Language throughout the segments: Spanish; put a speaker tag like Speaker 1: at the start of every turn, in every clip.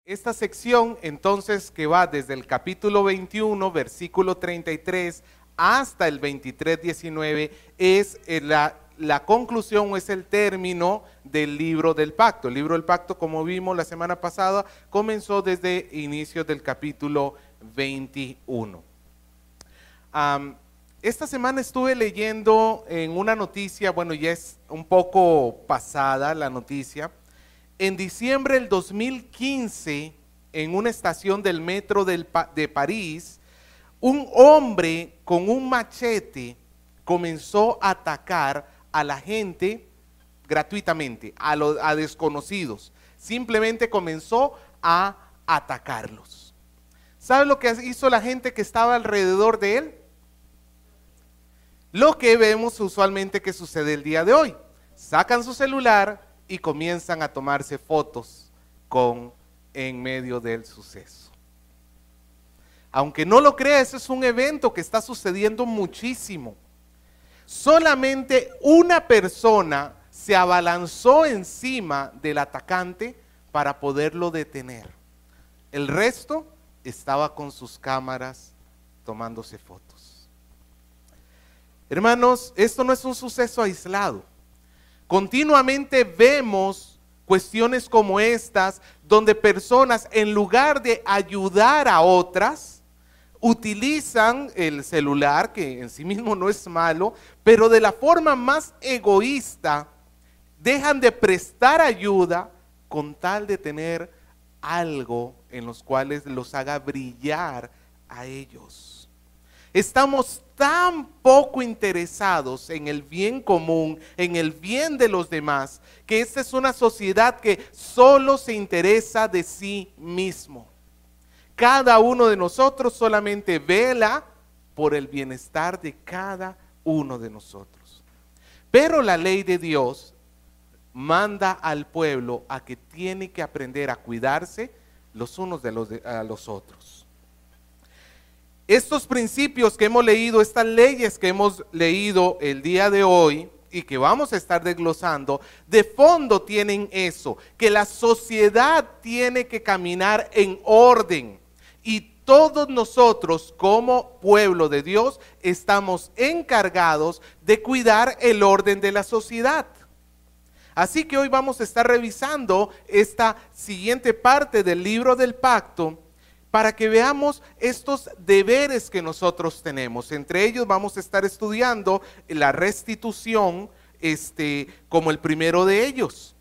Speaker 1: Esta sección, entonces, que va desde el capítulo 21, versículo 33, hasta el 23, 19, es la conclusión o es el término del libro del pacto. El libro del pacto, como vimos la semana pasada, comenzó desde inicios del capítulo 21. Esta semana estuve leyendo en una noticia, bueno, ya es un poco pasada la noticia. En diciembre del 2015, en una estación del metro de París, un hombre con un machete comenzó a atacar a la gente gratuitamente, a desconocidos. Simplemente comenzó a atacarlos. ¿Sabe lo que hizo la gente que estaba alrededor de él? Lo que vemos usualmente que sucede el día de hoy. Sacan su celular y comienzan a tomarse fotos en medio del suceso. Aunque no lo crea, ese es un evento que está sucediendo muchísimo. Solamente una persona se abalanzó encima del atacante para poderlo detener. El resto estaba con sus cámaras tomándose fotos. Hermanos, esto no es un suceso aislado. Continuamente vemos cuestiones como estas, donde personas, en lugar de ayudar a otras, utilizan el celular, que en sí mismo no es malo, pero de la forma más egoísta, dejan de prestar ayuda con tal de tener algo en los cuales los haga brillar a ellos. Estamos tan poco interesados en el bien común, en el bien de los demás, que esta es una sociedad que solo se interesa de sí mismo. Cada uno de nosotros solamente vela por el bienestar de cada uno de nosotros. Pero la ley de Dios manda al pueblo a que tiene que aprender a cuidarse los unos de los otros. Estos principios que hemos leído, estas leyes que hemos leído el día de hoy y que vamos a estar desglosando, de fondo tienen eso, que la sociedad tiene que caminar en orden y todos nosotros como pueblo de Dios estamos encargados de cuidar el orden de la sociedad. Así que hoy vamos a estar revisando esta siguiente parte del libro del pacto, para que veamos estos deberes que nosotros tenemos. Entre ellos vamos a estar estudiando la restitución como el primero de ellos.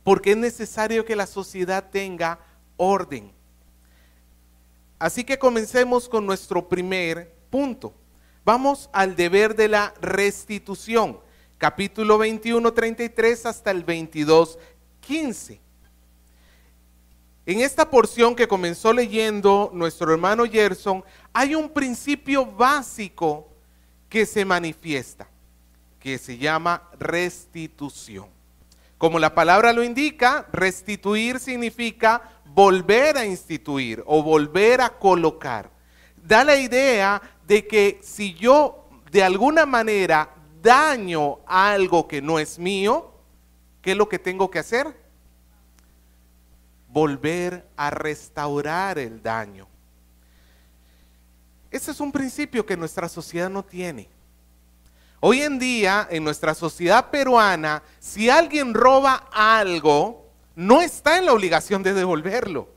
Speaker 1: Porque es necesario que la sociedad tenga orden. Así que comencemos con nuestro primer punto. Vamos al deber de la restitución. Capítulo 21, 33 hasta el 22, 15. En esta porción que comenzó leyendo nuestro hermano Gerson, hay un principio básico que se manifiesta, que se llama restitución. Como la palabra lo indica, restituir significa volver a instituir o volver a colocar. Da la idea de que si yo de alguna manera daño algo que no es mío, ¿qué es lo que tengo que hacer? Volver a restaurar el daño. Ese es un principio que nuestra sociedad no tiene. Hoy en día, en nuestra sociedad peruana, si alguien roba algo, no está en la obligación de devolverlo.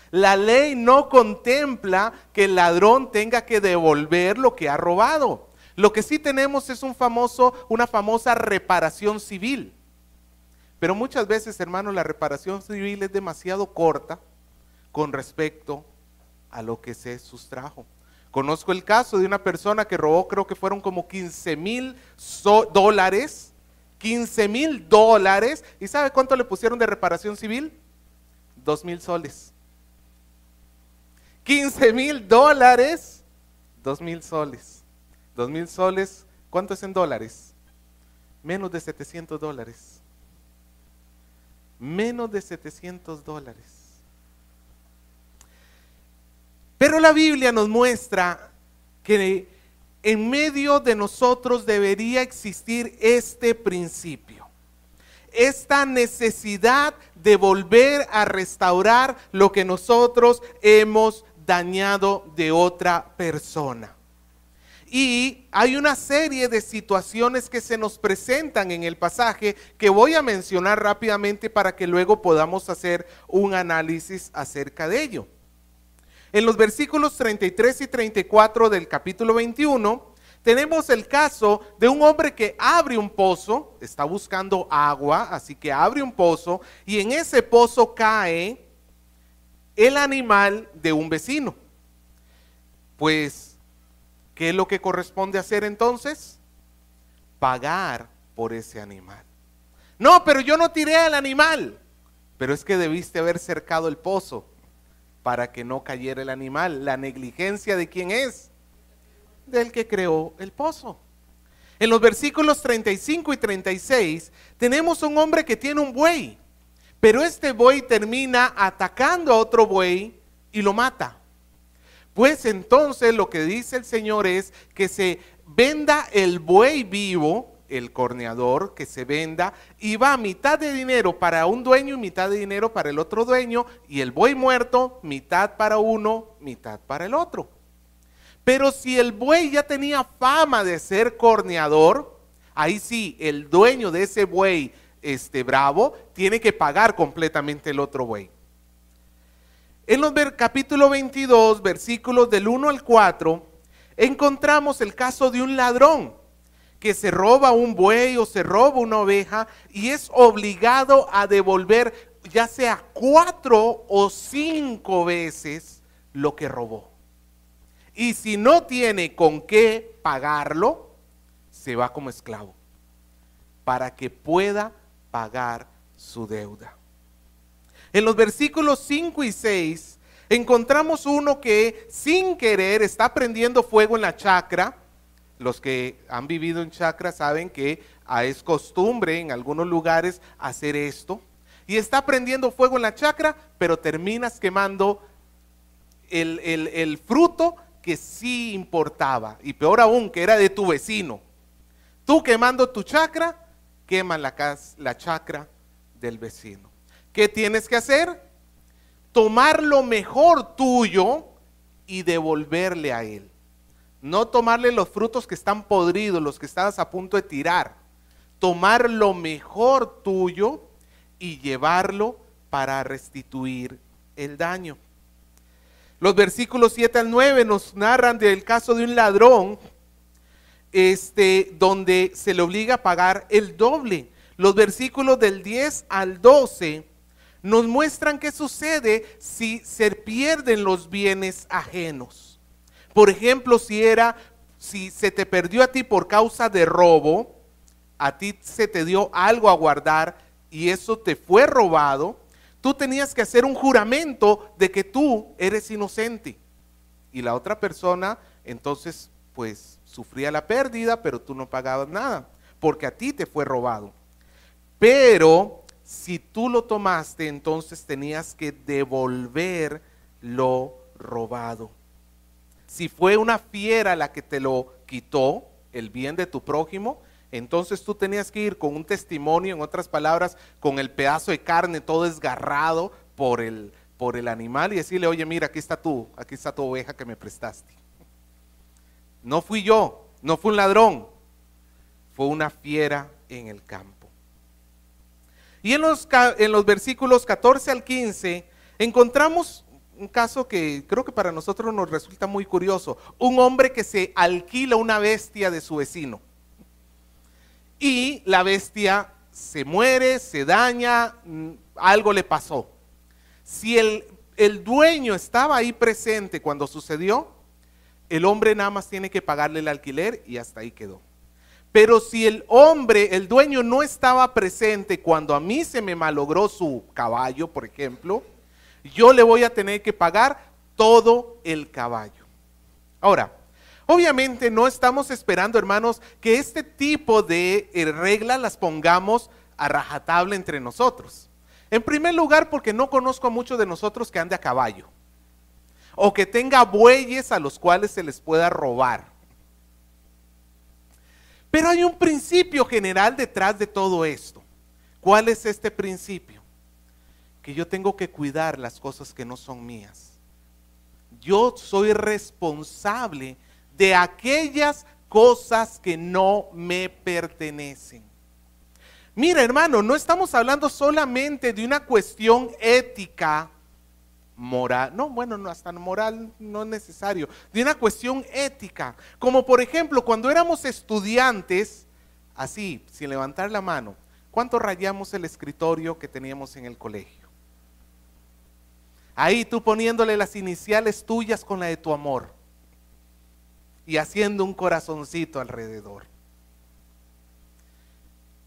Speaker 1: La ley no contempla que el ladrón tenga que devolver lo que ha robado. Lo que sí tenemos es una famosa reparación civil. Pero muchas veces, hermanos, la reparación civil es demasiado corta con respecto a lo que se sustrajo. Conozco el caso de una persona que robó, creo que fueron como $15,000. $15,000. ¿Y sabe cuánto le pusieron de reparación civil? 2,000 soles. $15,000, 2,000 soles. 2,000 soles, ¿cuánto es en dólares? Menos de $700. Menos de $700. Pero la Biblia nos muestra que en medio de nosotros debería existir este principio. esta necesidad de volver a restaurar lo que nosotros hemos dañado de otra persona. Y hay una serie de situaciones que se nos presentan en el pasaje que voy a mencionar rápidamente para que luego podamos hacer un análisis acerca de ello. En los versículos 33 y 34 del capítulo 21 tenemos el caso de un hombre que abre un pozo, está buscando agua, así que abre un pozo y en ese pozo cae el animal de un vecino. Pues, ¿qué es lo que corresponde hacer entonces? Pagar por ese animal. No, pero yo no tiré al animal. Pero es que debiste haber cercado el pozo para que no cayera el animal. ¿La negligencia de quién es? Del que creó el pozo. En los versículos 35 y 36 tenemos un hombre que tiene un buey, pero este buey termina atacando a otro buey y lo mata. Pues entonces lo que dice el Señor es que se venda el buey vivo, el corneador, que se venda, y va mitad de dinero para un dueño y mitad de dinero para el otro dueño, y el buey muerto, mitad para uno, mitad para el otro. Pero si el buey ya tenía fama de ser corneador, ahí sí, el dueño de ese buey bravo tiene que pagar completamente el otro buey. En los capítulo 22, versículos del 1 al 4, encontramos el caso de un ladrón que se roba un buey o se roba una oveja y es obligado a devolver ya sea 4 o 5 veces lo que robó. Y si no tiene con qué pagarlo, se va como esclavo para que pueda pagar su deuda. En los versículos 5 y 6 encontramos uno que sin querer está prendiendo fuego en la chacra. Los que han vivido en chacra saben que es costumbre en algunos lugares hacer esto. Y está prendiendo fuego en la chacra, pero terminas quemando el fruto que sí importaba. Y peor aún, que era de tu vecino. Tú quemando tu chacra, queman la chacra del vecino. ¿Qué tienes que hacer? Tomar lo mejor tuyo y devolverle a él. No tomarle los frutos que están podridos, los que estabas a punto de tirar. Tomar lo mejor tuyo y llevarlo para restituir el daño. Los versículos 7 al 9 nos narran del caso de un ladrón donde se le obliga a pagar el doble. Los versículos del 10 al 12 nos muestran qué sucede si se pierden los bienes ajenos. Por ejemplo, si se te perdió a ti por causa de robo, a ti se te dio algo a guardar y eso te fue robado, tú tenías que hacer un juramento de que tú eres inocente. Y la otra persona entonces pues sufría la pérdida, pero tú no pagabas nada, porque a ti te fue robado. Pero si tú lo tomaste, entonces tenías que devolver lo robado. Si fue una fiera la que te lo quitó, el bien de tu prójimo, entonces tú tenías que ir con un testimonio, en otras palabras, con el pedazo de carne todo desgarrado por el animal y decirle, oye, mira, aquí está tu oveja que me prestaste. No fui yo, no fue un ladrón, fue una fiera en el campo. Y en los versículos 14 al 15 encontramos un caso que creo que para nosotros nos resulta muy curioso. Un hombre que se alquila una bestia de su vecino. Y la bestia se muere, se daña, algo le pasó. Si el dueño estaba ahí presente cuando sucedió, el hombre nada más tiene que pagarle el alquiler y hasta ahí quedó. Pero si el dueño no estaba presente cuando a mí se me malogró su caballo, por ejemplo, yo le voy a tener que pagar todo el caballo. Ahora, obviamente no estamos esperando, hermanos, que este tipo de reglas las pongamos a rajatabla entre nosotros. En primer lugar, porque no conozco a muchos de nosotros que ande a caballo o que tenga bueyes a los cuales se les pueda robar. Pero hay un principio general detrás de todo esto. ¿Cuál es este principio? Que yo tengo que cuidar las cosas que no son mías. Yo soy responsable de aquellas cosas que no me pertenecen. Mira, hermano, no estamos hablando solamente de una cuestión ética, moral, no, bueno, no, hasta moral no es necesario, de una cuestión ética, como por ejemplo cuando éramos estudiantes, así, sin levantar la mano, ¿cuánto rayamos el escritorio que teníamos en el colegio? Ahí tú poniéndole las iniciales tuyas con la de tu amor y haciendo un corazoncito alrededor.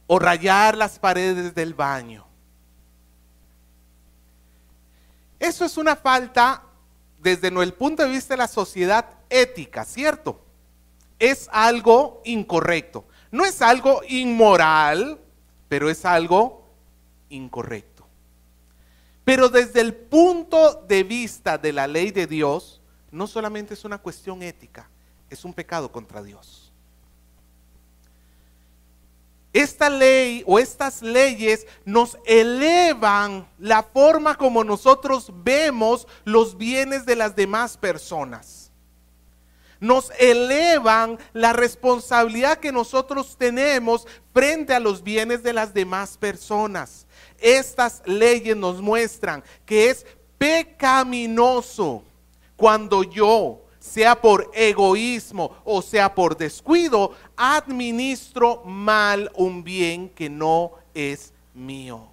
Speaker 1: O rayar las paredes del baño. Eso es una falta desde el punto de vista de la sociedad ética, ¿cierto? Es algo incorrecto. No es algo inmoral, pero es algo incorrecto. Pero desde el punto de vista de la ley de Dios, no solamente es una cuestión ética, es un pecado contra Dios. Esta ley o estas leyes nos elevan la forma como nosotros vemos los bienes de las demás personas. Nos elevan la responsabilidad que nosotros tenemos frente a los bienes de las demás personas. Estas leyes nos muestran que es pecaminoso cuando yo, sea por egoísmo o sea por descuido, administro mal un bien que no es mío.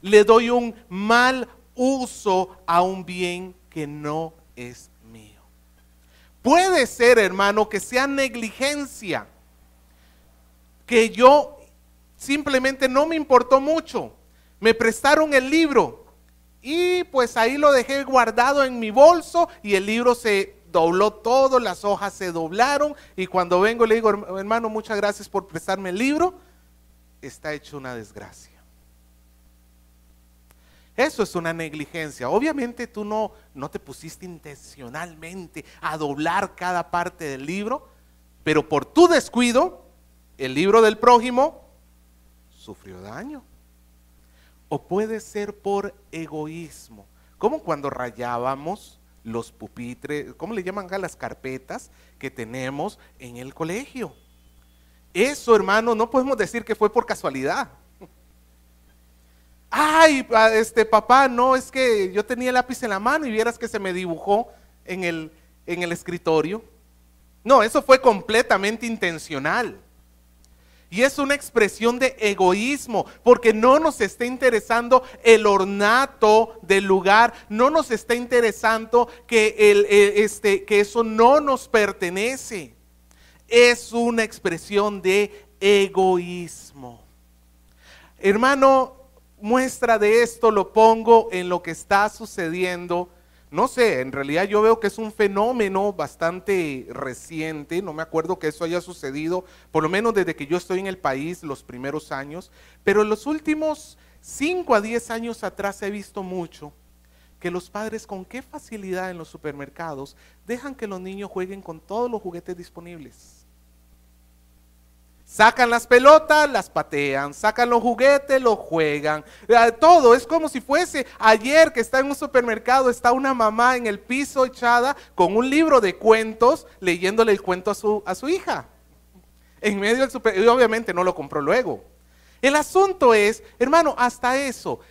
Speaker 1: Le doy un mal uso a un bien que no es mío. Puede ser, hermano, que sea negligencia, que yo simplemente no me importó mucho. Me prestaron el libro y pues ahí lo dejé guardado en mi bolso y el libro se dobló todo, las hojas se doblaron y cuando vengo le digo, hermano, muchas gracias por prestarme el libro, está hecho una desgracia. Eso es una negligencia. Obviamente tú no te pusiste intencionalmente a doblar cada parte del libro, pero por tu descuido, el libro del prójimo sufrió daño. O puede ser por egoísmo, como cuando rayábamos los pupitres, ¿cómo le llaman acá? Las carpetas que tenemos en el colegio. Eso, hermano, no podemos decir que fue por casualidad. Ay, papá, no, es que yo tenía el lápiz en la mano y vieras que se me dibujó en el escritorio. No, eso fue completamente intencional. Y es una expresión de egoísmo, porque no nos está interesando el ornato del lugar, no nos está interesando que eso no nos pertenece. Es una expresión de egoísmo. Hermano, muestra de esto lo pongo en lo que está sucediendo. No sé, en realidad yo veo que es un fenómeno bastante reciente, no me acuerdo que eso haya sucedido, por lo menos desde que yo estoy en el país, los primeros años, pero en los últimos 5 a 10 años atrás he visto mucho que los padres con qué facilidad en los supermercados dejan que los niños jueguen con todos los juguetes disponibles. Sacan las pelotas, las patean, sacan los juguetes, los juegan. Todo es como si fuese ayer que está en un supermercado, está una mamá en el piso echada con un libro de cuentos, leyéndole el cuento a su hija. En medio del supermercado, y obviamente no lo compró luego. El asunto es, hermano, hasta eso,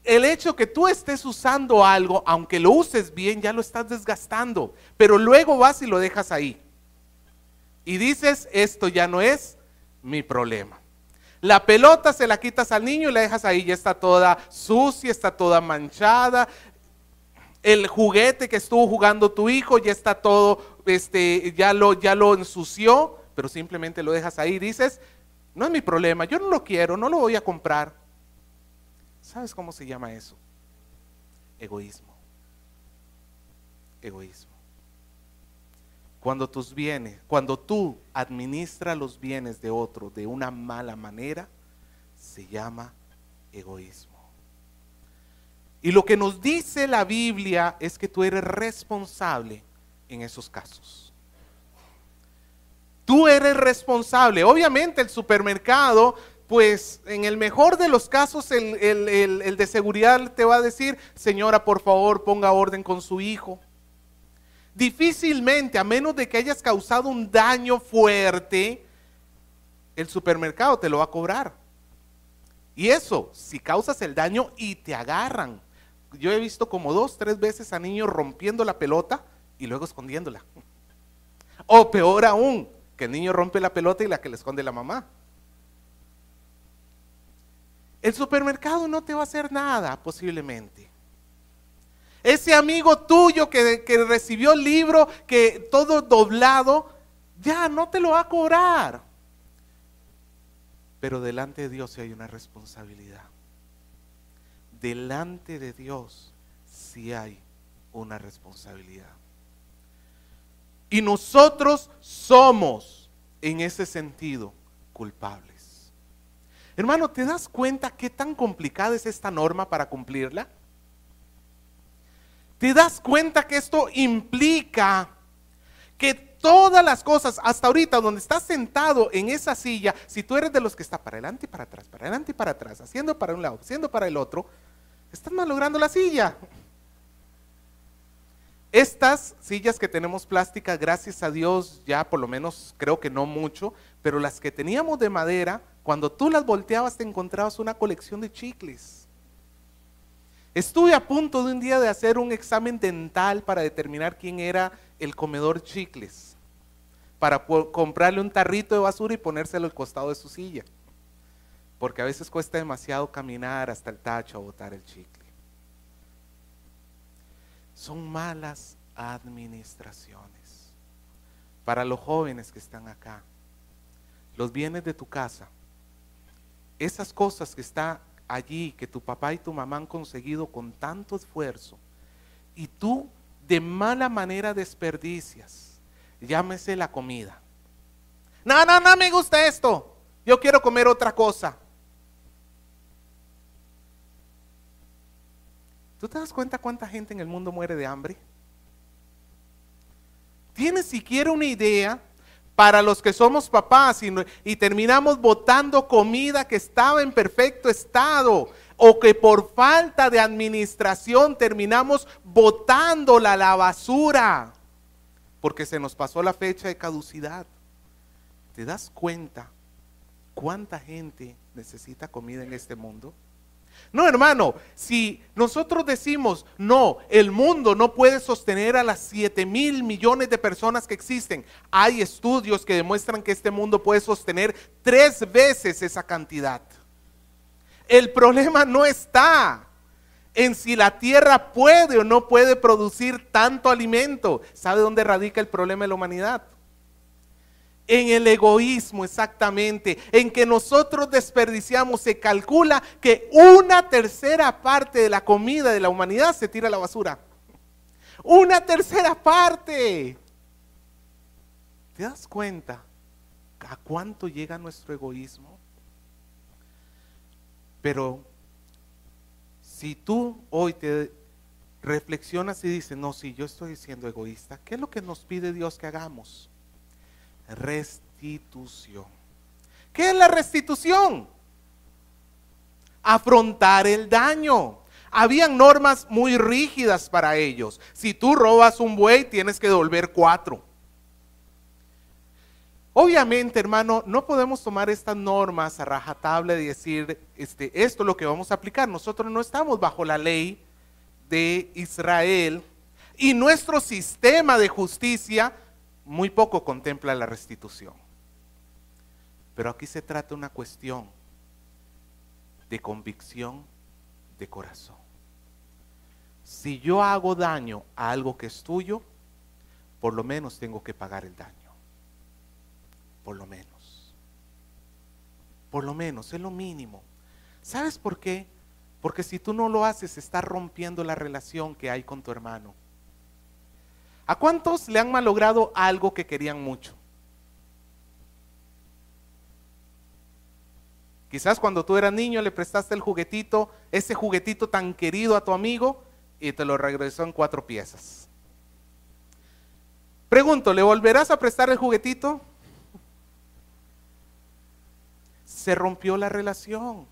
Speaker 1: el hecho que tú estés usando algo, aunque lo uses bien, ya lo estás desgastando, pero luego vas y lo dejas ahí. Y dices, esto ya no es mi problema. La pelota se la quitas al niño y la dejas ahí, ya está toda sucia, está toda manchada. El juguete que estuvo jugando tu hijo ya está todo, ya lo ensució, pero simplemente lo dejas ahí y dices, no es mi problema, yo no lo quiero, no lo voy a comprar. ¿Sabes cómo se llama eso? Egoísmo. Egoísmo. Cuando tú administras los bienes de otro de una mala manera, se llama egoísmo. Y lo que nos dice la Biblia es que tú eres responsable en esos casos. Tú eres responsable. Obviamente el supermercado pues en el mejor de los casos el de seguridad te va a decir, señora, por favor, ponga orden con su hijo. Difícilmente, a menos de que hayas causado un daño fuerte, el supermercado te lo va a cobrar. Y eso, si causas el daño y te agarran. Yo he visto como 2, 3 veces a niños rompiendo la pelota y luego escondiéndola. O peor aún, que el niño rompe la pelota y la que le esconde la mamá. El supermercado no te va a hacer nada, posiblemente. Ese amigo tuyo que recibió el libro, que todo doblado, ya no te lo va a cobrar. Pero delante de Dios sí hay una responsabilidad. Delante de Dios sí hay una responsabilidad. Y nosotros somos, en ese sentido, culpables. Hermano, ¿te das cuenta qué tan complicada es esta norma para cumplirla? ¿Te das cuenta que esto implica que todas las cosas, hasta ahorita donde estás sentado en esa silla, si tú eres de los que está para adelante y para atrás, para adelante y para atrás, haciendo para un lado, haciendo para el otro, estás malogrando la silla? Estas sillas que tenemos plásticas, gracias a Dios, ya por lo menos creo que no mucho, pero las que teníamos de madera, cuando tú las volteabas te encontrabas una colección de chicles. Estuve a punto de un día de hacer un examen dental para determinar quién era el comedor chicles, para comprarle un tarrito de basura y ponérselo al costado de su silla, porque a veces cuesta demasiado caminar hasta el tacho a botar el chicle. Son malas administraciones. Para los jóvenes que están acá, los bienes de tu casa, esas cosas que están allí, que tu papá y tu mamá han conseguido con tanto esfuerzo, y tú de mala manera desperdicias, llámese la comida. No me gusta esto, yo quiero comer otra cosa. ¿Tú te das cuenta cuánta gente en el mundo muere de hambre? ¿Tienes siquiera una idea para los que somos papás y terminamos botando comida que estaba en perfecto estado, o que por falta de administración terminamos botándola a la basura porque se nos pasó la fecha de caducidad? ¿Te das cuenta cuánta gente necesita comida en este mundo? No, hermano, si nosotros decimos, no, el mundo no puede sostener a las 7,000 millones de personas que existen, hay estudios que demuestran que este mundo puede sostener 3 veces esa cantidad. El problema no está en si la tierra puede o no puede producir tanto alimento. ¿Sabe dónde radica el problema de la humanidad? En el egoísmo, exactamente, en que nosotros desperdiciamos. Se calcula que 1/3 parte de la comida de la humanidad se tira a la basura. 1/3 parte. ¿Te das cuenta a cuánto llega nuestro egoísmo? Pero si tú hoy te reflexionas y dices, no, si yo estoy siendo egoísta, ¿qué es lo que nos pide Dios que hagamos? Restitución. ¿Qué es la restitución? Afrontar el daño. Habían normas muy rígidas para ellos. Si tú robas un buey, tienes que devolver 4. Obviamente, hermano, no podemos tomar estas normas a rajatabla y decir, esto es lo que vamos a aplicar. Nosotros no estamos bajo la ley de Israel y nuestro sistema de justicia muy poco contempla la restitución. Pero aquí se trata de una cuestión de convicción de corazón. Si yo hago daño a algo que es tuyo, por lo menos tengo que pagar el daño. Por lo menos. Por lo menos, es lo mínimo. ¿Sabes por qué? Porque si tú no lo haces, estás rompiendo la relación que hay con tu hermano. ¿A cuántos le han malogrado algo que querían mucho? Quizás cuando tú eras niño le prestaste el juguetito, ese juguetito tan querido a tu amigo, y te lo regresó en 4 piezas. Pregunto, ¿le volverás a prestar el juguetito? se rompió la relación.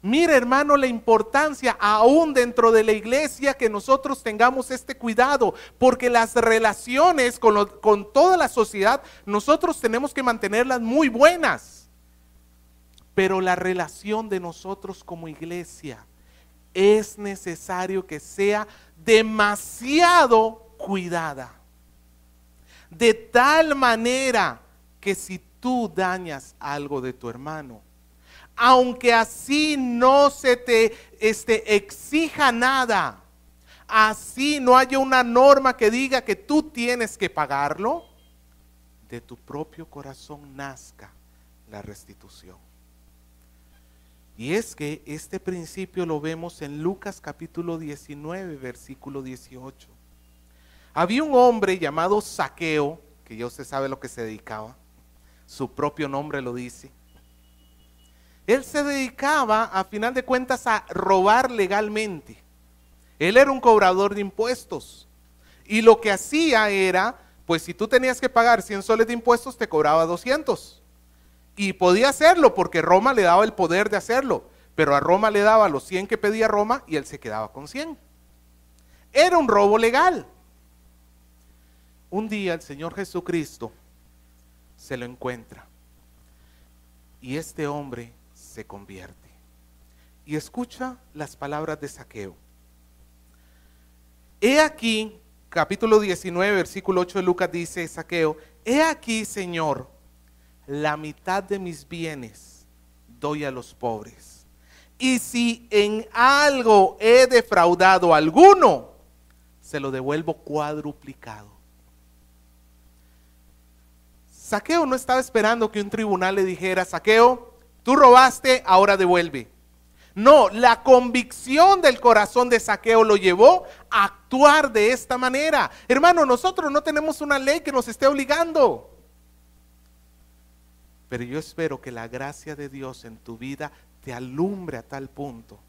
Speaker 1: Mira, hermano, la importancia aún dentro de la iglesia que nosotros tengamos este cuidado, porque las relaciones con toda la sociedad, nosotros tenemos que mantenerlas muy buenas, pero la relación de nosotros como iglesia es necesario que sea demasiado cuidada, de tal manera que si tú dañas algo de tu hermano, aunque así no se te exija nada, así no haya una norma que diga que tú tienes que pagarlo, de tu propio corazón nazca la restitución. Y es que este principio lo vemos en Lucas capítulo 19, versículo 18. Había un hombre llamado Zaqueo, que ya usted sabe lo que se dedicaba, su propio nombre lo dice. Él se dedicaba, a final de cuentas, a robar legalmente. Él era un cobrador de impuestos. Y lo que hacía era, pues si tú tenías que pagar 100 soles de impuestos, te cobraba 200. Y podía hacerlo porque Roma le daba el poder de hacerlo. Pero a Roma le daba los 100 que pedía Roma y él se quedaba con 100. Era un robo legal. Un día el Señor Jesucristo se lo encuentra. Y este hombre se convierte. Y escucha las palabras de Zaqueo. He aquí, capítulo 19, versículo 8 de Lucas dice Zaqueo, he aquí, Señor, la mitad de mis bienes doy a los pobres. Y si en algo he defraudado a alguno, se lo devuelvo cuadruplicado. Zaqueo no estaba esperando que un tribunal le dijera, Zaqueo, tú robaste, ahora devuelve. No, la convicción del corazón de Zaqueo lo llevó a actuar de esta manera. Hermano, nosotros no tenemos una ley que nos esté obligando. Pero yo espero que la gracia de Dios en tu vida te alumbre a tal punto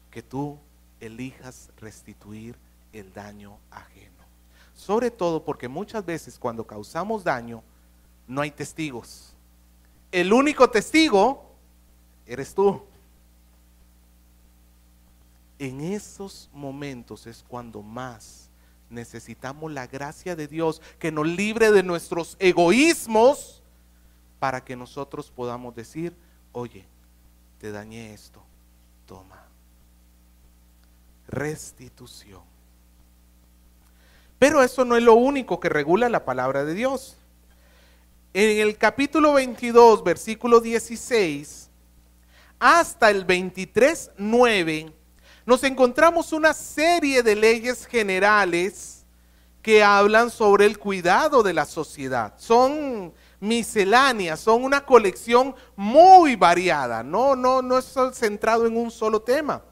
Speaker 1: que tú elijas restituir el daño ajeno. Sobre todo porque muchas veces cuando causamos daño no hay testigos. El único testigo eres tú. En esos momentos es cuando más necesitamos la gracia de Dios que nos libre de nuestros egoísmos para que nosotros podamos decir, oye, te dañé esto, toma. Restitución. Pero eso no es lo único que regula la palabra de Dios. En el capítulo 22, versículo 16, hasta el 23, 9, nos encontramos una serie de leyes generales que hablan sobre el cuidado de la sociedad. Son misceláneas, son una colección muy variada, no es centrado en un solo tema.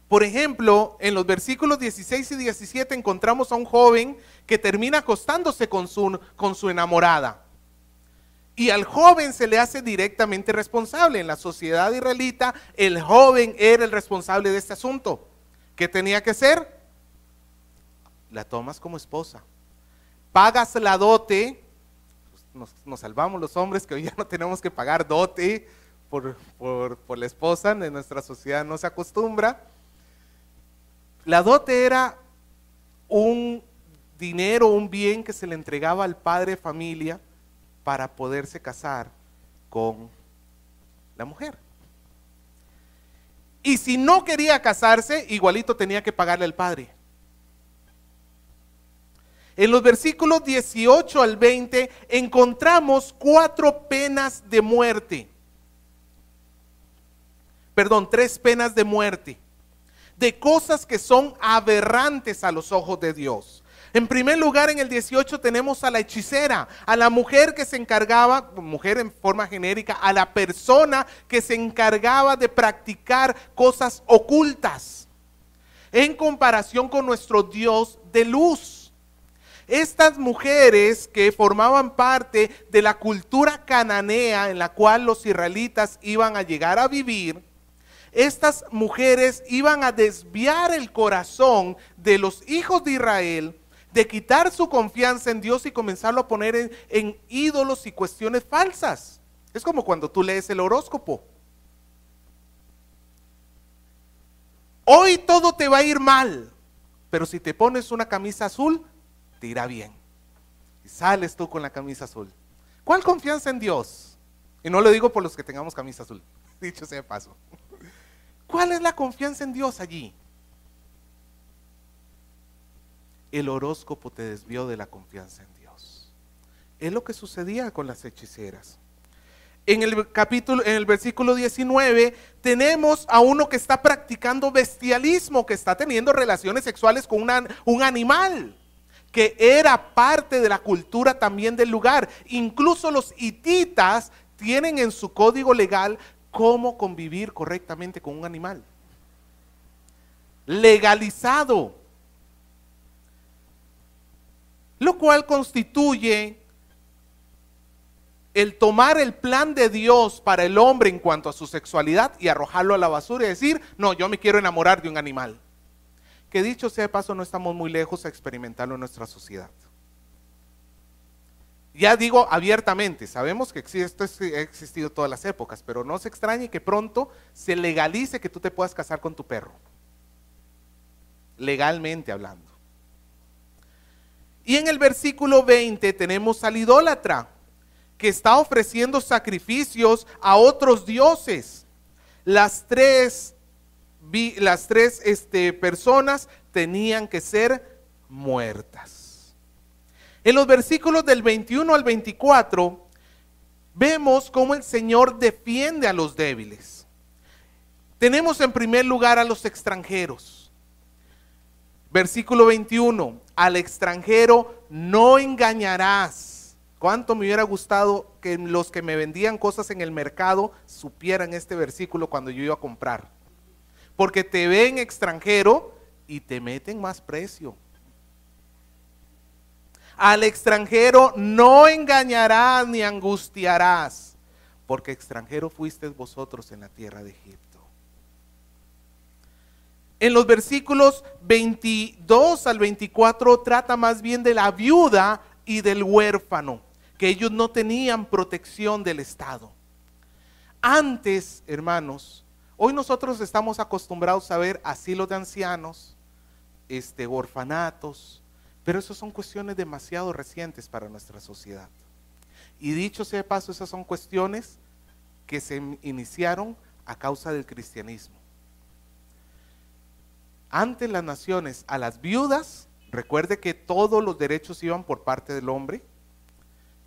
Speaker 1: Por ejemplo, en los versículos 16 y 17 encontramos a un joven que termina acostándose con su enamorada. Y al joven se le hace directamente responsable. En la sociedad israelita, el joven era el responsable de este asunto. ¿Qué tenía que hacer? La tomas como esposa. Pagas la dote. Nos salvamos los hombres que hoy ya no tenemos que pagar dote por la esposa. En nuestra sociedad no se acostumbra. La dote era un dinero, un bien que se le entregaba al padre de familia para poderse casar con la mujer. Y si no quería casarse, igualito tenía que pagarle al padre. En los versículos 18 al 20 encontramos 4 penas de muerte. Perdón, 3 penas de muerte. De cosas que son aberrantes a los ojos de Dios. En primer lugar, en el 18 tenemos a la hechicera, a la mujer que se encargaba, mujer en forma genérica, a la persona que se encargaba de practicar cosas ocultas, en comparación con nuestro Dios de luz. Estas mujeres que formaban parte de la cultura cananea en la cual los israelitas iban a llegar a vivir, estas mujeres iban a desviar el corazón de los hijos de Israel, de quitar su confianza en Dios y comenzarlo a poner en ídolos y cuestiones falsas. Es como cuando tú lees el horóscopo. Hoy todo te va a ir mal, pero si te pones una camisa azul, te irá bien. Y sales tú con la camisa azul. ¿Cuál confianza en Dios? Y no lo digo por los que tengamos camisa azul, dicho sea de paso. ¿Cuál es la confianza en Dios allí? El horóscopo te desvió de la confianza en Dios. Es lo que sucedía con las hechiceras. En el versículo 19, tenemos a uno que está practicando bestialismo, que está teniendo relaciones sexuales con un animal, que era parte de la cultura también del lugar. Incluso los hititas tienen en su código legal cómo convivir correctamente con un animal. Legalizado. Lo cual constituye el tomar el plan de Dios para el hombre en cuanto a su sexualidad y arrojarlo a la basura y decir, no, yo me quiero enamorar de un animal. Que dicho sea de paso, no estamos muy lejos a experimentarlo en nuestra sociedad. Ya digo abiertamente, sabemos que esto ha existido todas las épocas, pero no se extrañe que pronto se legalice que tú te puedas casar con tu perro. Legalmente hablando. Y en el versículo 20 tenemos al idólatra, que está ofreciendo sacrificios a otros dioses. Las tres personas tenían que ser muertas. En los versículos del 21 al 24 vemos cómo el Señor defiende a los débiles. Tenemos en primer lugar a los extranjeros. Versículo 21, al extranjero no engañarás. ¿Cuánto me hubiera gustado que los que me vendían cosas en el mercado supieran este versículo cuando yo iba a comprar? Porque te ven extranjero y te meten más precio. Al extranjero no engañarás ni angustiarás, porque extranjero fuisteis vosotros en la tierra de Egipto. En los versículos 22 al 24 trata más bien de la viuda y del huérfano, que ellos no tenían protección del Estado. Antes, hermanos, hoy nosotros estamos acostumbrados a ver asilos de ancianos, orfanatos, pero esas son cuestiones demasiado recientes para nuestra sociedad. Y dicho sea de paso, esas son cuestiones que se iniciaron a causa del cristianismo. Antes las naciones, a las viudas, recuerde que todos los derechos iban por parte del hombre,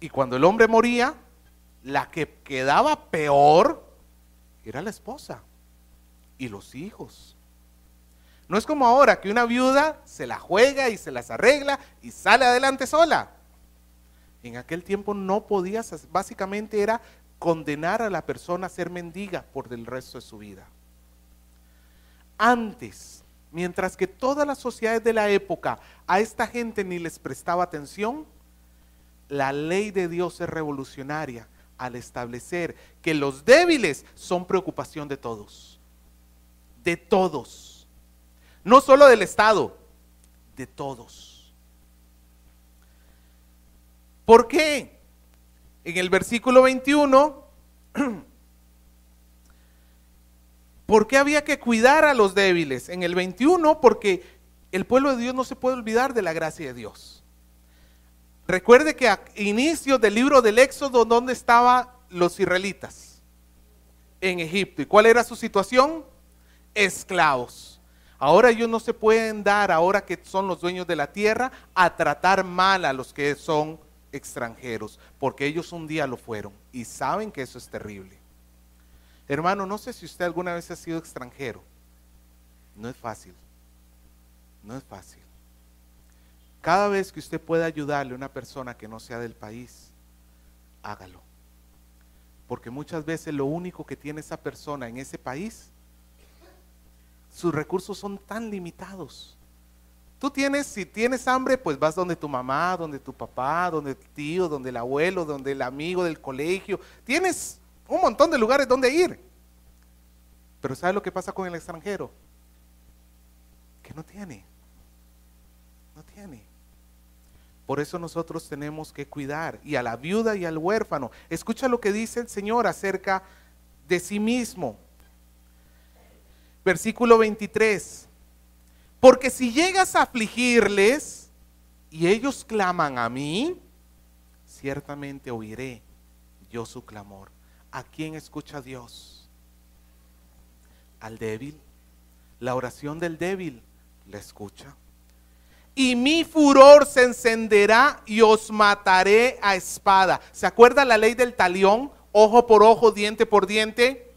Speaker 1: y cuando el hombre moría, la que quedaba peor era la esposa y los hijos. No es como ahora que una viuda se la juega y se las arregla y sale adelante sola. En aquel tiempo no podías, básicamente era condenar a la persona a ser mendiga por el resto de su vida. Antes, mientras que todas las sociedades de la época a esta gente ni les prestaba atención, la ley de Dios es revolucionaria al establecer que los débiles son preocupación de todos. De todos. No solo del Estado, de todos. ¿Por qué? En el versículo 21, ¿por qué había que cuidar a los débiles? En el 21, porque el pueblo de Dios no se puede olvidar de la gracia de Dios. Recuerde que a inicios del libro del Éxodo, ¿dónde estaban los israelitas? En Egipto. ¿Y cuál era su situación? Esclavos. Ahora ellos no se pueden dar, ahora que son los dueños de la tierra, a tratar mal a los que son extranjeros, porque ellos un día lo fueron y saben que eso es terrible. Hermano, no sé si usted alguna vez ha sido extranjero. No es fácil. No es fácil. Cada vez que usted pueda ayudarle a una persona que no sea del país, hágalo. Porque muchas veces lo único que tiene esa persona en ese país, sus recursos son tan limitados. Si tienes hambre, pues vas donde tu mamá, donde tu papá, donde tu tío, donde el abuelo, donde el amigo del colegio. Tienes un montón de lugares donde ir. Pero ¿sabe lo que pasa con el extranjero? Que no tiene. No tiene. Por eso nosotros tenemos que cuidar, y a la viuda y al huérfano. Escucha lo que dice el Señor acerca de sí mismo. Versículo 23. Porque si llegas a afligirles y ellos claman a mí, ciertamente oiré yo su clamor. ¿A quién escucha Dios? Al débil. La oración del débil la escucha. Y mi furor se encenderá y os mataré a espada. ¿Se acuerda la ley del talión? Ojo por ojo, diente por diente.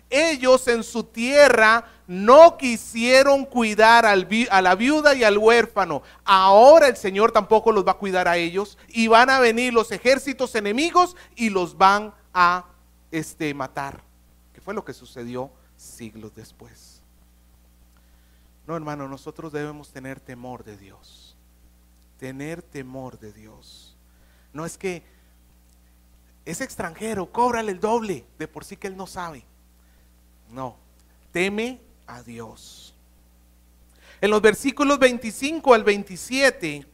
Speaker 1: Ellos en su tierra no quisieron cuidar a la viuda y al huérfano. Ahora el Señor tampoco los va a cuidar a ellos. Y van a venir los ejércitos enemigos y los van a matar. ¿Qué fue lo que sucedió siglos después? No, hermano, nosotros debemos tener temor de Dios. Tener temor de Dios. No es que es extranjero, cóbrale el doble, de por sí que él no sabe. No, teme a Dios. En los versículos 25 al 27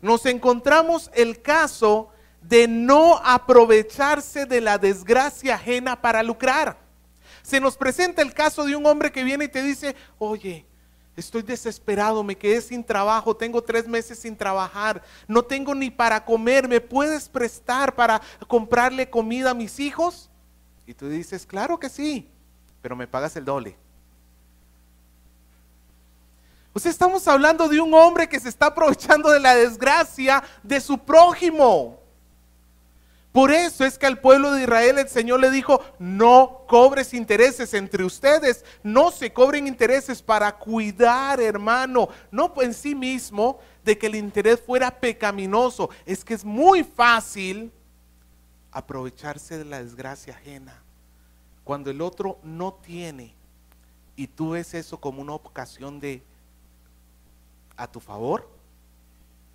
Speaker 1: nos encontramos el caso de no aprovecharse de la desgracia ajena para lucrar. Se nos presenta el caso de un hombre que viene y te dice: oye, estoy desesperado, me quedé sin trabajo, tengo 3 meses sin trabajar, no tengo ni para comer, ¿me puedes prestar para comprarle comida a mis hijos? Y tú dices: claro que sí, pero me pagas el doble. O sea, estamos hablando de un hombre que se está aprovechando de la desgracia de su prójimo. Por eso es que al pueblo de Israel el Señor le dijo: no cobres intereses entre ustedes, no se cobren intereses, para cuidar, hermano, no en sí mismo de que el interés fuera pecaminoso. Es que es muy fácil aprovecharse de la desgracia ajena cuando el otro no tiene y tú ves eso como una ocasión a tu favor.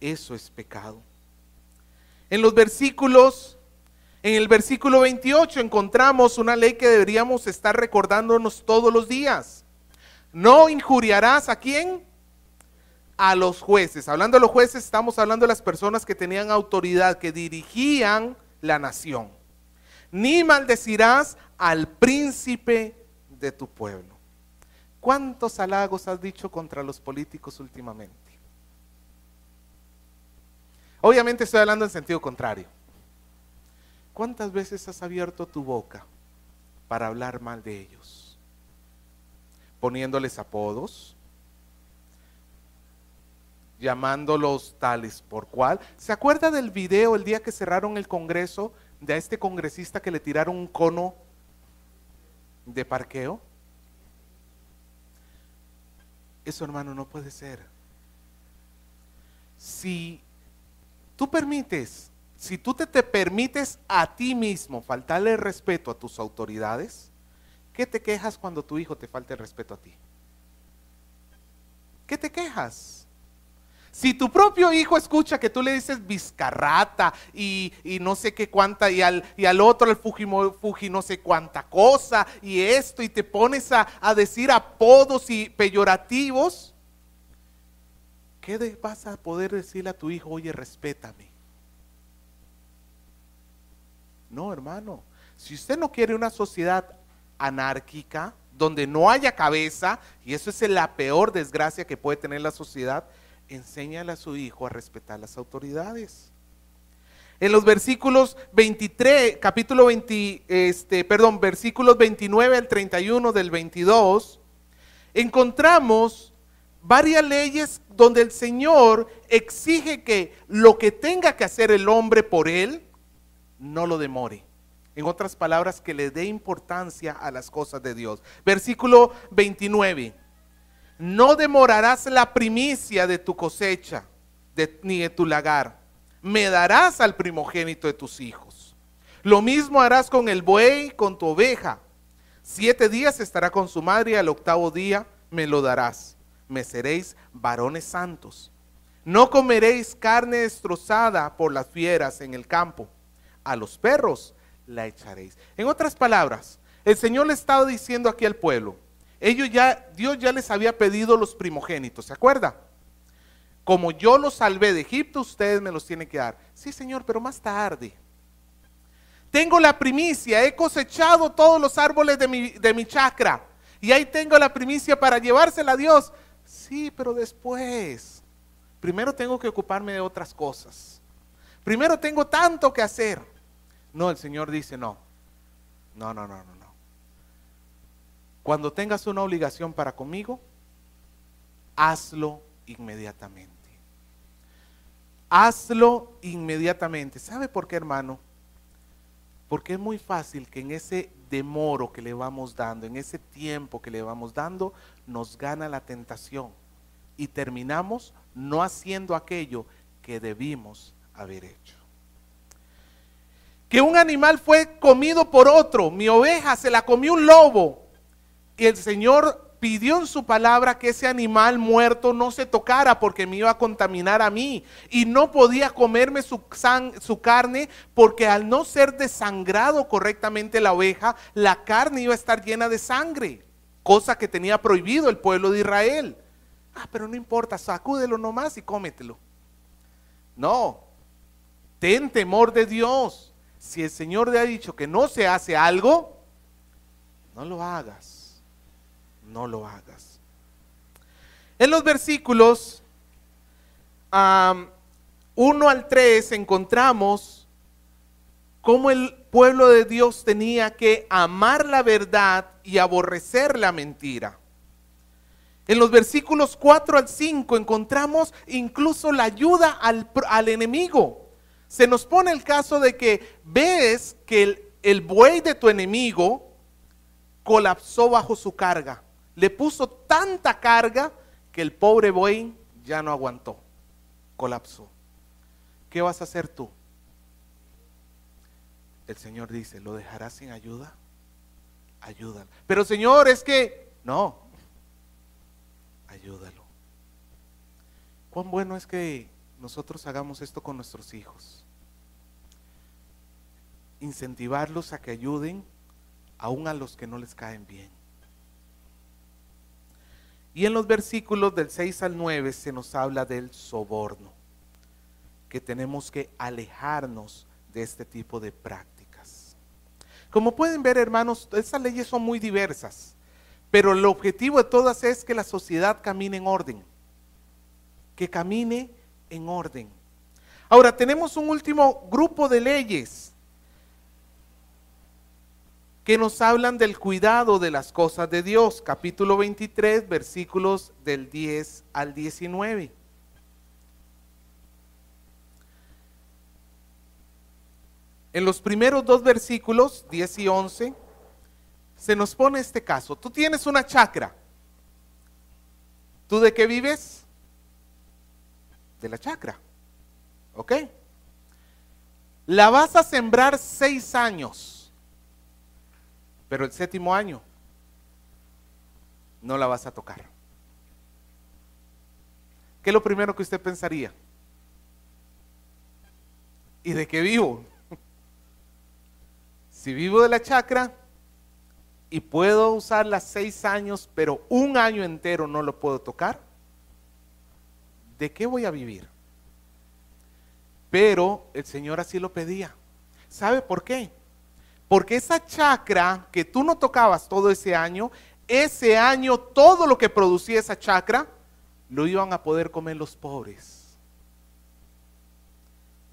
Speaker 1: Eso es pecado. En el versículo 28 encontramos una ley que deberíamos estar recordándonos todos los días. No injuriarás, ¿a quién? A los jueces. Hablando de los jueces, estamos hablando de las personas que tenían autoridad, que dirigían la nación. Ni maldecirás al príncipe de tu pueblo. ¿Cuántos halagos has dicho contra los políticos últimamente? Obviamente estoy hablando en sentido contrario. ¿Cuántas veces has abierto tu boca para hablar mal de ellos? Poniéndoles apodos, llamándolos tales por cual. ¿Se acuerda del video el día que cerraron el Congreso de este congresista que le tiraron un cono de parqueo? Eso, hermano, no puede ser. Si tú te permites a ti mismo faltarle el respeto a tus autoridades, ¿qué te quejas cuando tu hijo te falta el respeto a ti? ¿Qué te quejas? Si tu propio hijo escucha que tú le dices bizcarrata y no sé qué cuánta, y al otro, al fuji no sé cuánta cosa, y esto, y te pones a decir apodos y peyorativos, ¿qué vas a poder decirle a tu hijo? Oye, respétame. No, hermano. Si usted no quiere una sociedad anárquica, donde no haya cabeza, y eso es la peor desgracia que puede tener la sociedad, enséñale a su hijo a respetar las autoridades. En los versículos 23, versículos 29 al 31 del 22, encontramos varias leyes donde el Señor exige que lo que tenga que hacer el hombre por él, no lo demore. En otras palabras, que le dé importancia a las cosas de Dios. Versículo 29. No demorarás la primicia de tu cosecha, ni de tu lagar. Me darás al primogénito de tus hijos. Lo mismo harás con el buey, con tu oveja. 7 días estará con su madre y al 8º día me lo darás. Me seréis varones santos. No comeréis carne destrozada por las fieras en el campo. A los perros la echaréis. En otras palabras, el Señor le estaba diciendo aquí al pueblo, Dios ya les había pedido los primogénitos, ¿se acuerda? Como yo los salvé de Egipto, ustedes me los tienen que dar. Sí, Señor, pero más tarde. Tengo la primicia, he cosechado todos los árboles de mi chacra. Y ahí tengo la primicia para llevársela a Dios. Sí, pero después. Primero tengo que ocuparme de otras cosas. Primero tengo tanto que hacer. No, el Señor dice no. No. Cuando tengas una obligación para conmigo, hazlo inmediatamente. Hazlo inmediatamente. ¿Sabe por qué, hermano? Porque es muy fácil que en ese demoro que le vamos dando, en ese tiempo que le vamos dando, nos gana la tentación y terminamos no haciendo aquello que debimos haber hecho. Que un animal fue comido por otro, mi oveja se la comió un lobo, y el Señor pidió en su palabra que ese animal muerto no se tocara porque me iba a contaminar a mí, y no podía comerme su carne porque al no ser desangrado correctamente la oveja, la carne iba a estar llena de sangre, cosa que tenía prohibido el pueblo de Israel. Pero no importa, sacúdelo nomás y cómetelo. No, ten temor de Dios. Si el Señor le ha dicho que no se hace algo, no lo hagas. No lo hagas. En los versículos 1 al 3 encontramos cómo el pueblo de Dios tenía que amar la verdad y aborrecer la mentira. En los versículos 4 al 5 encontramos incluso la ayuda al enemigo. Se nos pone el caso de que ves que el buey de tu enemigo colapsó bajo su carga. Le puso tanta carga que el pobre buey ya no aguantó, colapsó. ¿Qué vas a hacer tú? El Señor dice, ¿lo dejarás sin ayuda? Ayúdalo. Pero Señor, es que no, ayúdalo. Cuán bueno es que nosotros hagamos esto con nuestros hijos. Incentivarlos a que ayuden aún a los que no les caen bien. Y en los versículos del 6 al 9 se nos habla del soborno, que tenemos que alejarnos de este tipo de prácticas. Como pueden ver, hermanos, estas leyes son muy diversas, pero el objetivo de todas es que la sociedad camine en orden, que camine en orden. Ahora tenemos un último grupo de leyes que nos hablan del cuidado de las cosas de Dios, capítulo 23, versículos del 10 al 19. En los primeros dos versículos, 10 y 11, se nos pone este caso. Tú tienes una chacra. ¿Tú de qué vives? De la chacra. ¿Ok? La vas a sembrar 6 años. Pero el 7º año no la vas a tocar. ¿Qué es lo primero que usted pensaría? ¿Y de qué vivo? Si vivo de la chacra y puedo usarla 6 años, pero un año entero no lo puedo tocar, ¿de qué voy a vivir? Pero el Señor así lo pedía. ¿Sabe por qué? Porque esa chacra que tú no tocabas todo ese año todo lo que producía esa chacra, lo iban a poder comer los pobres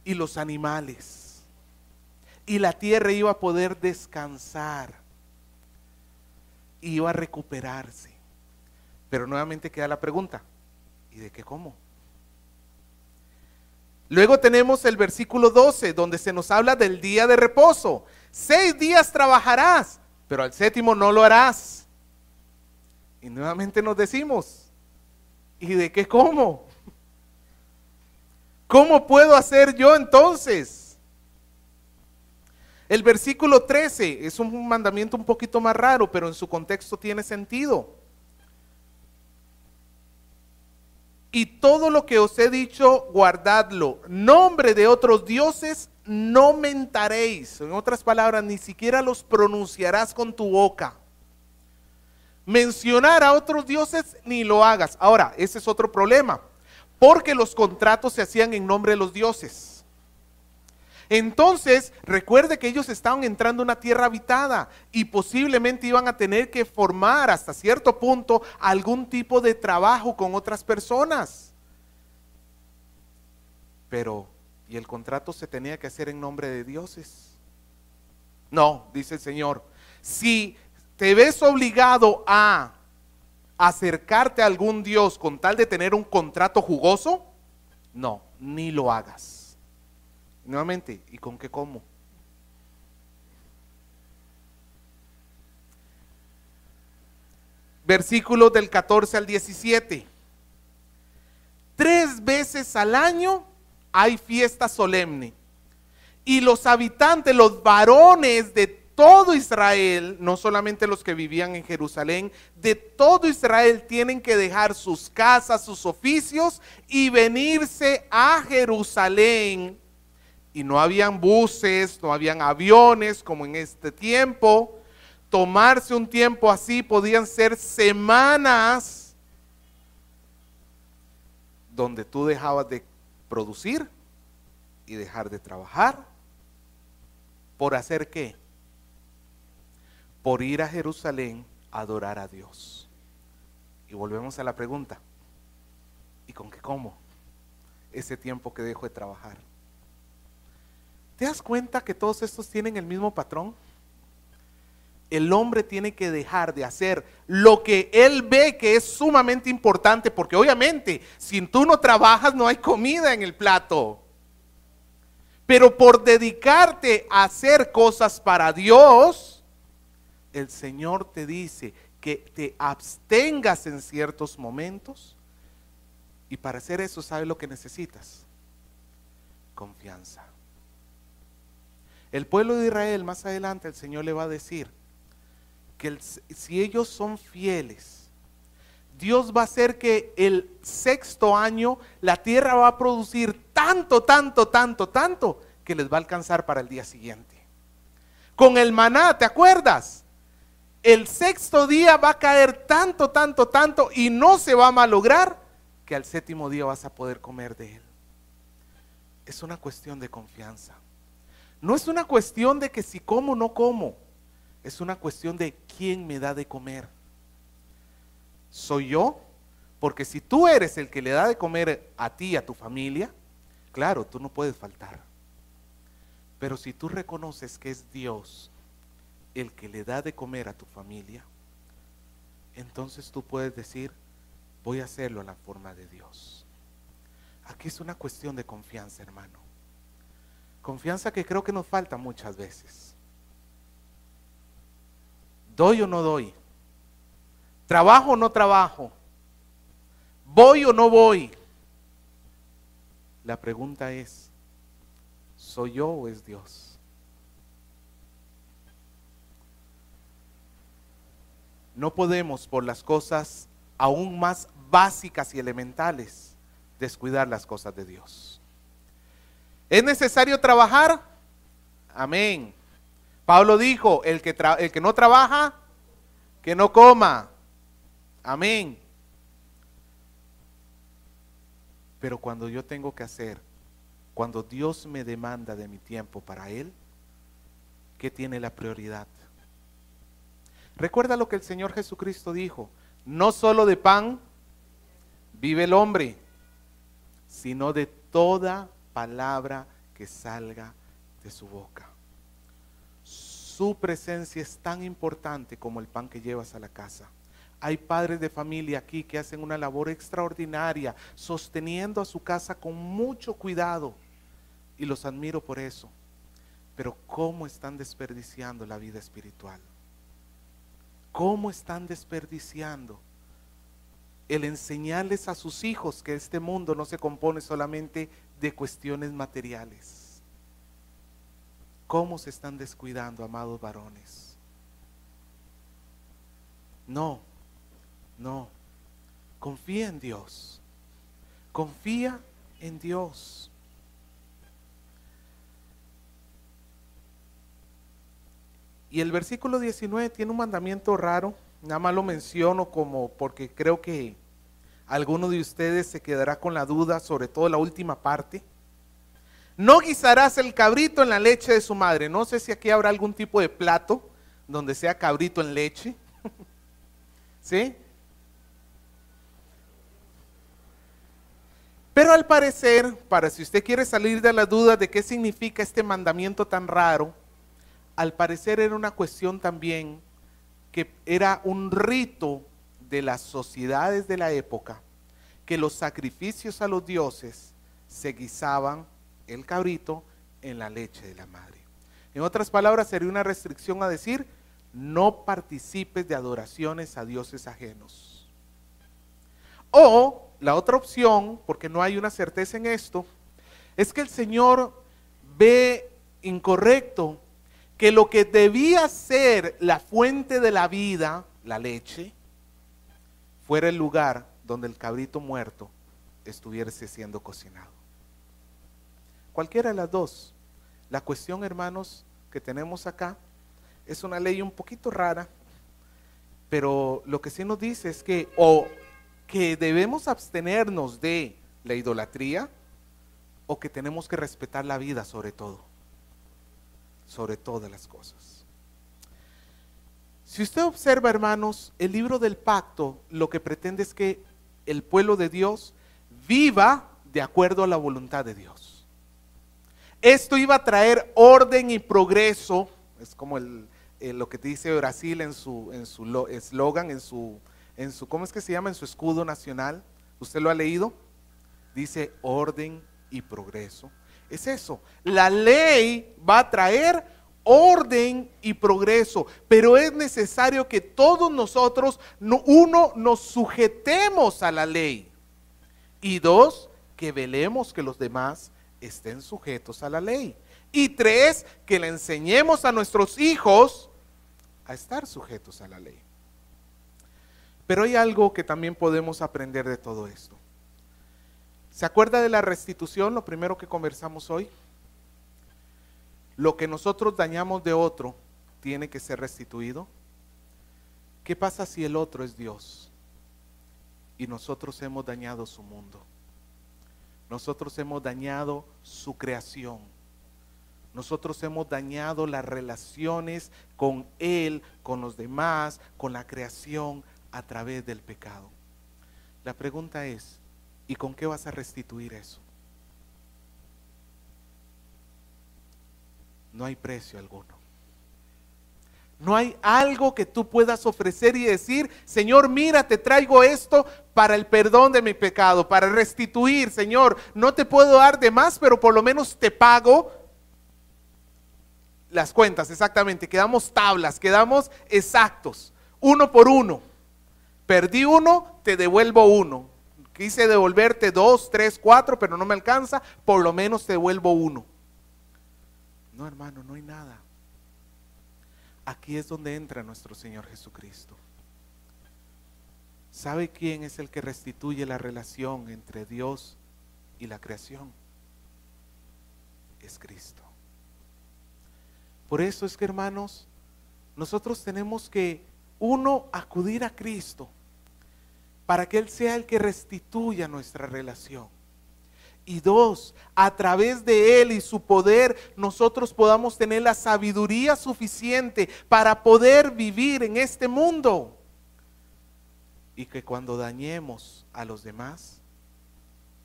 Speaker 1: y los animales. Y la tierra iba a poder descansar, iba a recuperarse. Pero nuevamente queda la pregunta, ¿y de qué como? Luego tenemos el versículo 12, donde se nos habla del día de reposo. 6 días trabajarás, pero al 7º no lo harás. Y nuevamente nos decimos, ¿y de qué como? ¿Cómo puedo hacer yo entonces? El versículo 13 es un mandamiento un poquito más raro, pero en su contexto tiene sentido. Y todo lo que os he dicho, guardadlo. Nombre de otros dioses no mentaréis. En otras palabras, ni siquiera los pronunciarás con tu boca. Mencionar a otros dioses ni lo hagas. Ahora, ese es otro problema. porque los contratos se hacían en nombre de los dioses. Entonces, recuerde que ellos estaban entrando a una tierra habitada y posiblemente iban a tener que formar hasta cierto punto algún tipo de trabajo con otras personas. Pero, ¿y el contrato se tenía que hacer en nombre de dioses? No, dice el Señor, si te ves obligado a acercarte a algún Dios con tal de tener un contrato jugoso, no, ni lo hagas. Nuevamente, ¿y con qué como? Versículos del 14 al 17. 3 veces al año hay fiesta solemne. Y los habitantes, los varones de todo Israel, no solamente los que vivían en Jerusalén, de todo Israel tienen que dejar sus casas, sus oficios y venirse a Jerusalén. Y no habían buses, no habían aviones como en este tiempo. Tomarse un tiempo así podían ser semanas donde tú dejabas de producir y dejar de trabajar. ¿Por hacer qué? Por ir a Jerusalén a adorar a Dios. Y volvemos a la pregunta, ¿y con qué como ese tiempo que dejo de trabajar? ¿Te das cuenta que todos estos tienen el mismo patrón? El hombre tiene que dejar de hacer lo que él ve que es sumamente importante, porque obviamente si tú no trabajas no hay comida en el plato. Pero por dedicarte a hacer cosas para Dios, el Señor te dice que te abstengas en ciertos momentos. Y para hacer eso, ¿sabes lo que necesitas? Confianza. El pueblo de Israel, más adelante el Señor le va a decir que si ellos son fieles, Dios va a hacer que el 6º año la tierra va a producir tanto, que les va a alcanzar para el día siguiente. Con el maná, ¿te acuerdas? El 6º día va a caer tanto, y no se va a malograr, que al 7º día vas a poder comer de él. Es una cuestión de confianza. No es una cuestión de que si como o no como, es una cuestión de quién me da de comer. ¿Soy yo? Porque si tú eres el que le da de comer a ti y a tu familia, claro, tú no puedes faltar. Pero si tú reconoces que es Dios el que le da de comer a tu familia, entonces tú puedes decir, voy a hacerlo a la forma de Dios. Aquí es una cuestión de confianza, hermano. Confianza que creo que nos falta muchas veces. ¿Doy o no doy? ¿Trabajo o no trabajo? ¿Voy o no voy? La pregunta es, ¿soy yo o es Dios? No podemos, por las cosas aún más básicas y elementales, descuidar las cosas de Dios. ¿Es necesario trabajar? Amén. Pablo dijo, el que no trabaja, que no coma. Amén. Pero cuando yo tengo que hacer, cuando Dios me demanda de mi tiempo para Él, ¿qué tiene la prioridad? Recuerda lo que el Señor Jesucristo dijo, no solo de pan vive el hombre, sino de toda palabra que salga de su boca. Su presencia es tan importante como el pan que llevas a la casa. Hay padres de familia aquí que hacen una labor extraordinaria, sosteniendo a su casa con mucho cuidado, y los admiro por eso. Pero ¿cómo están desperdiciando la vida espiritual? ¿Cómo están desperdiciando el enseñarles a sus hijos que este mundo no se compone solamente de cuestiones materiales? ¿Cómo se están descuidando, amados varones? No, confía en Dios, confía en Dios. Y el versículo 19 tiene un mandamiento raro, nada más lo menciono como porque creo que Alguno de ustedes se quedará con la duda, sobre todo la última parte. No guisarás el cabrito en la leche de su madre. No sé si aquí habrá algún tipo de plato donde sea cabrito en leche. ¿Sí? Pero al parecer, para si usted quiere salir de la duda de qué significa este mandamiento tan raro, al parecer era una cuestión también que era un rito de las sociedades de la época, que los sacrificios a los dioses se guisaban el cabrito en la leche de la madre. En otras palabras, sería una restricción a decir, no participes de adoraciones a dioses ajenos. O la otra opción, porque no hay una certeza en esto, es que el Señor ve incorrecto que lo que debía ser la fuente de la vida, la leche, fuera el lugar donde el cabrito muerto estuviese siendo cocinado. Cualquiera de las dos. La cuestión, hermanos, que tenemos acá es una ley un poquito rara, pero lo que sí nos dice es que que debemos abstenernos de la idolatría o que tenemos que respetar la vida sobre todo, sobre todas las cosas. Si usted observa, hermanos, el libro del pacto lo que pretende es que el pueblo de Dios viva de acuerdo a la voluntad de Dios. Esto iba a traer orden y progreso, es como lo que dice Brasil en su eslogan, en su ¿cómo es que se llama? En su escudo nacional. ¿Usted lo ha leído? Dice orden y progreso. Es eso. La ley va a traer orden y progreso, pero es necesario que todos nosotros, uno, nos sujetemos a la ley, y dos, que velemos que los demás estén sujetos a la ley, y tres, que le enseñemos a nuestros hijos a estar sujetos a la ley. Pero hay algo que también podemos aprender de todo esto. ¿Se acuerda de la restitución, lo primero que conversamos hoy? Lo que nosotros dañamos de otro tiene que ser restituido. ¿Qué pasa si el otro es Dios y nosotros hemos dañado su mundo? Nosotros hemos dañado su creación. Nosotros hemos dañado las relaciones con Él, con los demás, con la creación, a través del pecado. La pregunta es, ¿y con qué vas a restituir eso? No hay precio alguno. No hay algo que tú puedas ofrecer y decir, Señor, mira, te traigo esto para el perdón de mi pecado, para restituir, Señor, no te puedo dar de más, pero por lo menos te pago las cuentas, exactamente, quedamos tablas, quedamos exactos, uno por uno. Perdí uno, te devuelvo uno. Quise devolverte 2, 3, 4, pero no me alcanza, por lo menos te devuelvo uno. No, hermano, no hay nada. Aquí es donde entra nuestro Señor Jesucristo. ¿Sabe quién es el que restituye la relación entre Dios y la creación? Es Cristo. Por eso es que, hermanos, nosotros tenemos que, uno, acudir a Cristo para que Él sea el que restituya nuestra relación. Y dos, a través de Él y su poder, nosotros podamos tener la sabiduría suficiente para poder vivir en este mundo. Y que cuando dañemos a los demás,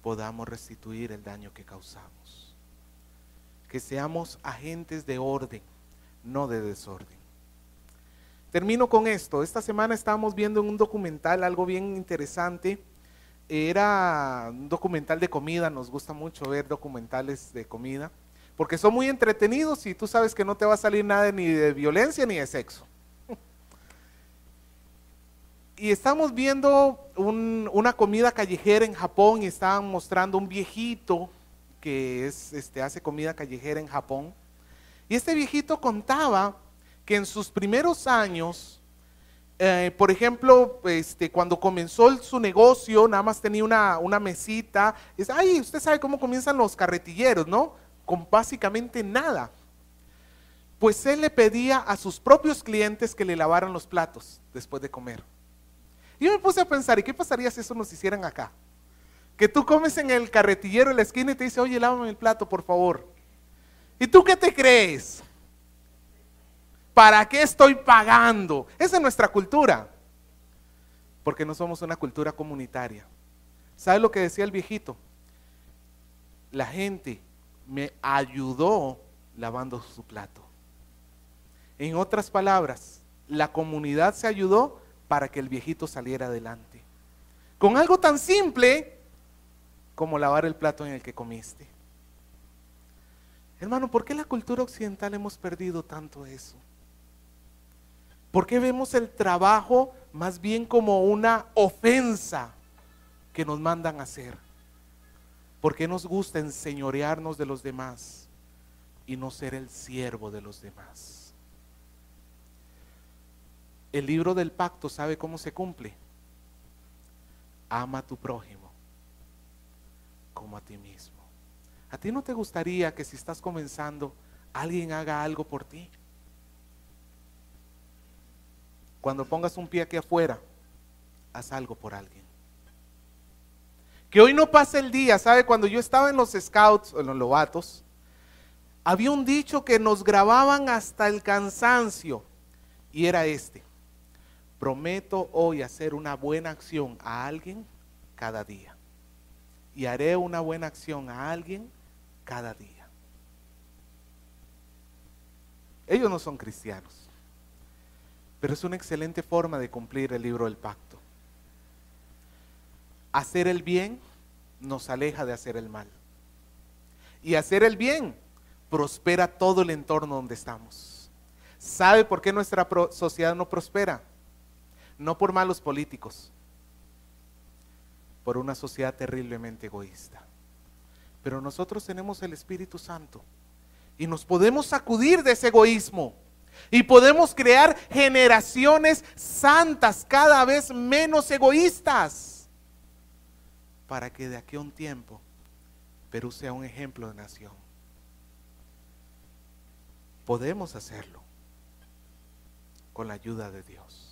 Speaker 1: podamos restituir el daño que causamos. Que seamos agentes de orden, no de desorden. Termino con esto. Esta semana estábamos viendo en un documental algo bien interesante. Era un documental de comida. Nos gusta mucho ver documentales de comida porque son muy entretenidos y tú sabes que no te va a salir nada ni de violencia ni de sexo. Y estamos viendo una comida callejera en Japón y estaban mostrando un viejito que hace comida callejera en Japón. Y este viejito contaba que en sus primeros años, por ejemplo, cuando comenzó su negocio, nada más tenía una mesita. Usted sabe cómo comienzan los carretilleros, ¿no? Con básicamente nada. Pues él le pedía a sus propios clientes que le lavaran los platos después de comer. Y yo me puse a pensar, ¿y qué pasaría si eso nos hicieran acá? Que tú comes en el carretillero en la esquina y te dice, oye, lávame el plato, por favor. ¿Y tú qué te crees? ¿Para qué estoy pagando? Esa es nuestra cultura. Porque no somos una cultura comunitaria. ¿Sabes lo que decía el viejito? La gente me ayudó lavando su plato. En otras palabras, la comunidad se ayudó para que el viejito saliera adelante. Con algo tan simple como lavar el plato en el que comiste. Hermano, ¿por qué la cultura occidental hemos perdido tanto eso? ¿Por qué vemos el trabajo más bien como una ofensa que nos mandan a hacer? ¿Por qué nos gusta enseñorearnos de los demás y no ser el siervo de los demás? El libro del pacto, ¿sabe cómo se cumple? Ama a tu prójimo como a ti mismo. ¿A ti no te gustaría que si estás comenzando, alguien haga algo por ti? Cuando pongas un pie aquí afuera, haz algo por alguien. Que hoy no pase el día, ¿sabe? Cuando yo estaba en los scouts, o en los lobatos, había un dicho que nos grababan hasta el cansancio, y era este: prometo hoy hacer una buena acción a alguien cada día, y haré una buena acción a alguien cada día. Ellos no son cristianos, pero es una excelente forma de cumplir el libro del pacto. Hacer el bien nos aleja de hacer el mal. Y hacer el bien prospera todo el entorno donde estamos. ¿Sabe por qué nuestra sociedad no prospera? No por malos políticos, por una sociedad terriblemente egoísta. Pero nosotros tenemos el Espíritu Santo y nos podemos sacudir de ese egoísmo. Y podemos crear generaciones santas, cada vez menos egoístas, para que de aquí a un tiempo Perú sea un ejemplo de nación. Podemos hacerlo con la ayuda de Dios.